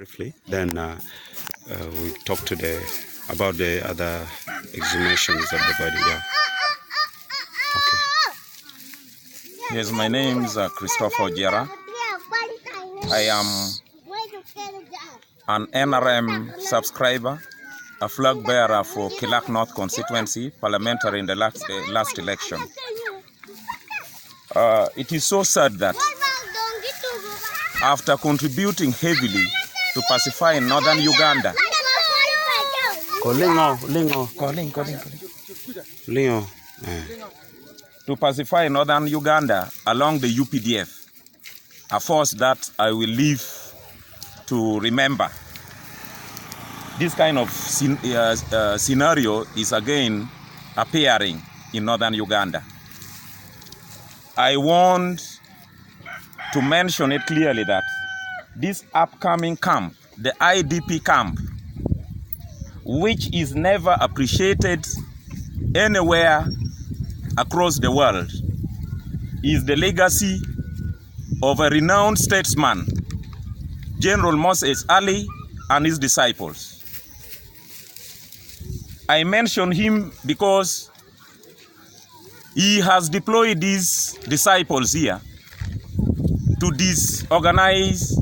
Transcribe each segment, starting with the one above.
Briefly, then we talk about the other exhumations of the body. Yeah. Okay. Yes, my name is Christopher Ojera. I am an NRM subscriber, a flag bearer for Kilak North constituency, parliamentary in the last election. It is so sad that after contributing heavily to pacify Northern Uganda, to pacify Northern Uganda along the UPDF, a force that I will live to remember. This kind of scenario is again appearing in Northern Uganda. I want to mention it clearly that this upcoming camp, the IDP camp, which is never appreciated anywhere across the world, is the legacy of a renowned statesman, General Moses Ali, and his disciples. I mention him because he has deployed these disciples here to disorganize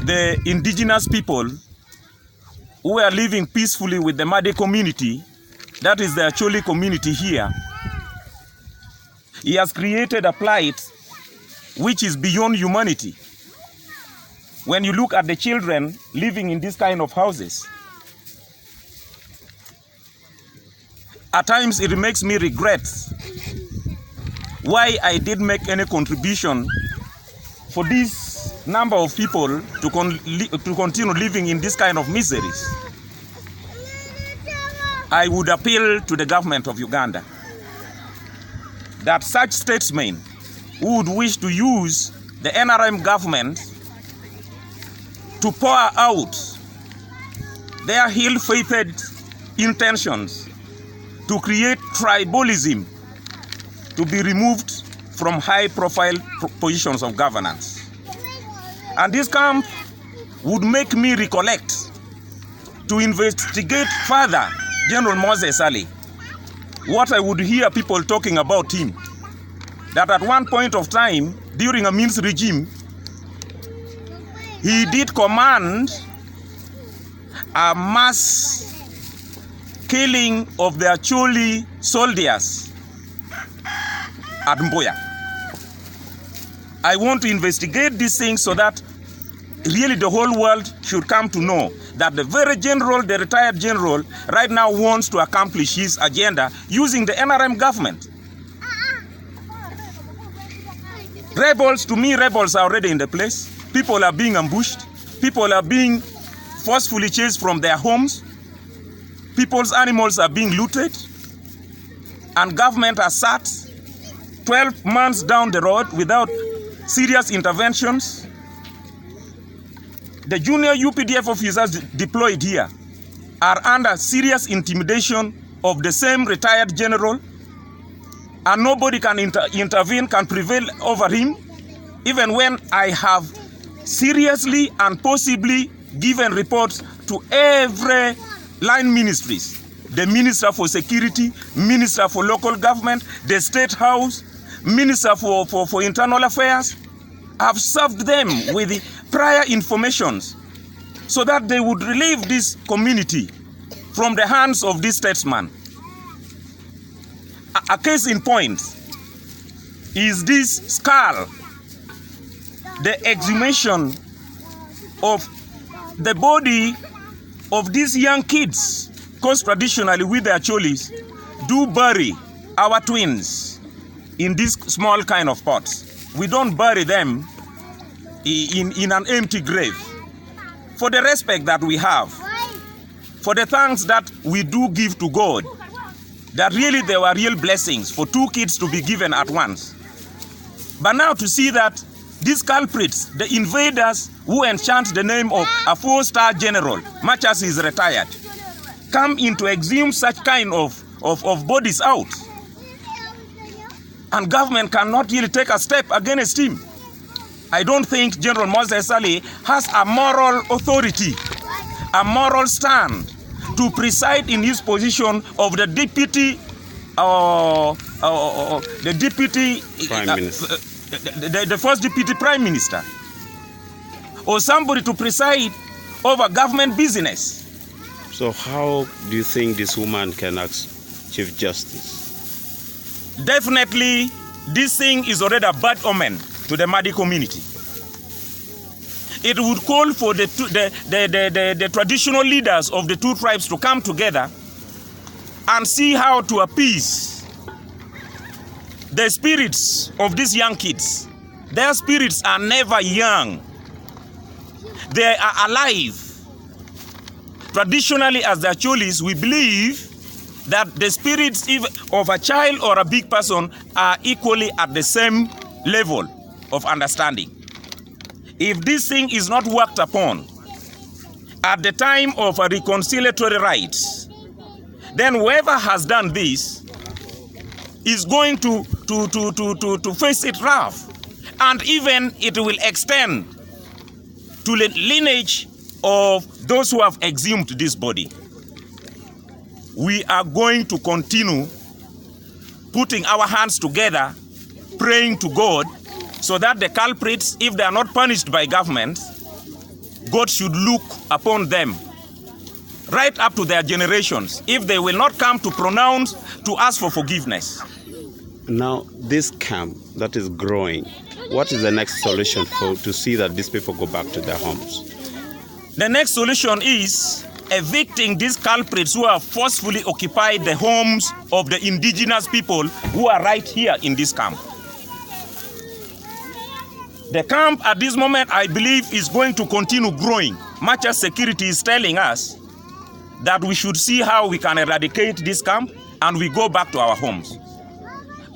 the indigenous people who are living peacefully with the Made community, that is the Acholi community here. He has created a plight which is beyond humanity. When you look at the children living in this kind of houses, at times it makes me regret why I did make any contribution for this number of people to continue living in this kind of miseries. I would appeal to the government of Uganda that such statesmen who would wish to use the NRM government to pour out their ill-fated intentions to create tribalism to be removed from high-profile positions of governance. And this camp would make me recollect to investigate further General Moses Ali. What I would hear people talking about him, that at one point of time, during a Min's regime, he did command a mass killing of the Acholi soldiers at Mboya. I want to investigate these things so that really the whole world should come to know that the very general, the retired general, right now wants to accomplish his agenda using the NRM government. Rebels, to me, rebels are already in the place. People are being ambushed. People are being forcefully chased from their homes. People's animals are being looted. And government has sat 12 months down the road without serious interventions. The junior UPDF officers deployed here are under serious intimidation of the same retired general, and nobody can intervene, can prevail over him, even when I have seriously and possibly given reports to every line ministries, the Minister for Security, Minister for Local Government, the State House, Minister for Internal Affairs. Have served them with the prior informations so that they would relieve this community from the hands of this statesman. A case in point is this skull, the exhumation of the body of these young kids, because traditionally we the Acholis do bury our twins in this small kind of pots. We don't bury them in an empty grave. For the respect that we have, for the thanks that we do give to God, that really there were real blessings for two kids to be given at once. But now to see that these culprits, the invaders who enchant the name of a 4-star general, much as he's retired, come in to exhume such kind of bodies out. And government cannot really take a step against him. I don't think General Moses Ali has a moral authority, a moral stand to preside in his position of the deputy Prime Minister. The first deputy prime minister, or somebody to preside over government business. So how do you think this woman can ask Chief Justice? Definitely, this thing is already a bad omen to the Madi community. It would call for the traditional leaders of the two tribes to come together and see how to appease the spirits of these young kids. Their spirits are never young. They are alive. Traditionally, as the Acholis, we believe that the spirits of a child or a big person are equally at the same level of understanding. If this thing is not worked upon at the time of a reconciliatory rites, then whoever has done this is going to face it rough. And even it will extend to the lineage of those who have exhumed this body. We are going to continue putting our hands together, praying to God, so that the culprits, if they are not punished by government, God should look upon them right up to their generations, if they will not come to pronounce, to ask for forgiveness. Now, this camp that is growing, what is the next solution to see that these people go back to their homes? The next solution is evicting these culprits who have forcefully occupied the homes of the indigenous people who are right here in this camp. The camp at this moment, I believe, is going to continue growing, much as security is telling us that we should see how we can eradicate this camp and we go back to our homes.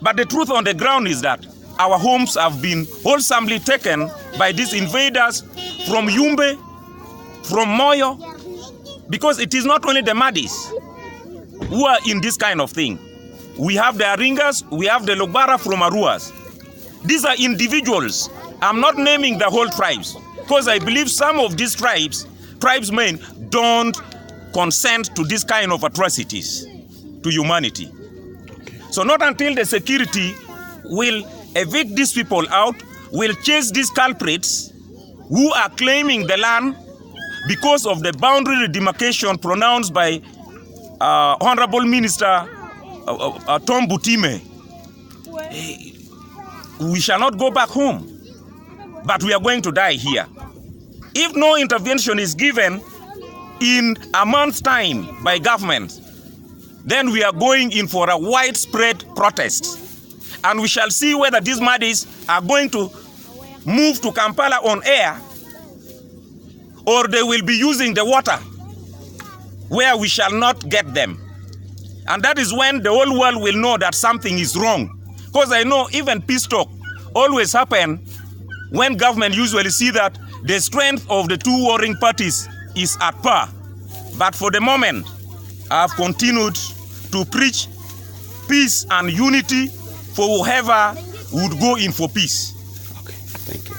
But the truth on the ground is that our homes have been wholesomely taken by these invaders from Yumbe, from Moyo, because it is not only the Madis who are in this kind of thing. We have the Aringas, we have the Logbara from Aruas. These are individuals. I'm not naming the whole tribes, because I believe some of these tribesmen don't consent to this kind of atrocities to humanity. So not until the security will evict these people out, will chase these culprits who are claiming the land because of the boundary demarcation pronounced by Honorable Minister Tom Butime. We shall not go back home, but we are going to die here. If no intervention is given in a month's time by government, then we are going in for a widespread protest. And we shall see whether these Madis are going to move to Kampala on air, or they will be using the water where we shall not get them. And that is when the whole world will know that something is wrong. Because I know even peace talk always happen when government usually see that the strength of the two warring parties is at par. But for the moment, I have continued to preach peace and unity for whoever would go in for peace. Okay, thank you.